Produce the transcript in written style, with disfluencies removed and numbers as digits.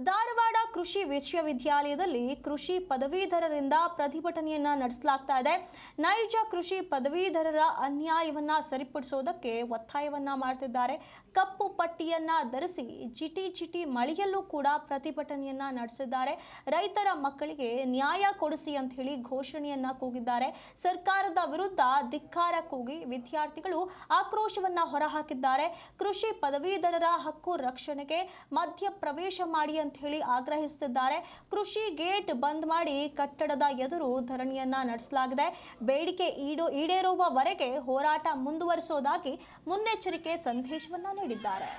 ಧಾರವಾಡ ಕೃಷಿ ವಿಶ್ವವಿದ್ಯಾಲಯದಲ್ಲಿ ಕೃಷಿ ಪದವೀಧರರಿಂದ ಪ್ರತಿಭಟನೆಯನ್ನ ನಡೆಸಲಾಗ್ತಾ ಇದೆ. ನೈಜ ಕೃಷಿ ಪದವೀಧರರ ಅನ್ಯಾಯವನ್ನ ಸರಿಪಡಿಸೋದಕ್ಕೆ ಒತ್ತಾಯವನ್ನ ಮಾಡ್ತಿದ್ದಾರೆ. ಕಪ್ಪು ಪಟ್ಟಿಯನ್ನ ಧರಿಸಿ ಜಿಟಿ ಮಳೆಯಲ್ಲೂ ಕೂಡ ಪ್ರತಿಭಟನೆಯನ್ನ ನಡೆಸಿದ್ದಾರೆ. ರೈತರ ಮಕ್ಕಳಿಗೆ ನ್ಯಾಯ ಕೊಡಿಸಿ ಅಂತ ಹೇಳಿ ಘೋಷಣೆಯನ್ನ ಕೂಗಿದ್ದಾರೆ. ಸರ್ಕಾರದ ವಿರುದ್ಧ ಧಿಕ್ಕಾರ ಕೂಗಿ ವಿದ್ಯಾರ್ಥಿಗಳು ಆಕ್ರೋಶವನ್ನ ಹೊರಹಾಕಿದ್ದಾರೆ. ಕೃಷಿ ಪದವೀಧರರ ಹಕ್ಕು ರಕ್ಷಣೆಗೆ ಮಧ್ಯ ಪ್ರವೇಶ ಮಾಡಿ ಅಂತ ಹೇಳಿ ಆಗ್ರಹಿಸುತ್ತಿದ್ದಾರೆ. ಕೃಷಿ ಗೇಟ್ ಬಂದ್ ಮಾಡಿ ಕಟ್ಟಡದ ಎದುರು ಧರಣಿಯನ್ನ ನಡೆಸಲಾಗಿದೆ. ಬೇಡಿಕೆ ಈಡೇರುವವರೆಗೆ ಹೋರಾಟ ಮುಂದುವರಿಸುವುದಾಗಿ ಮುನ್ನೆಚ್ಚರಿಕೆ ಸಂದೇಶವನ್ನ ನೀಡಿದ್ದಾರೆ.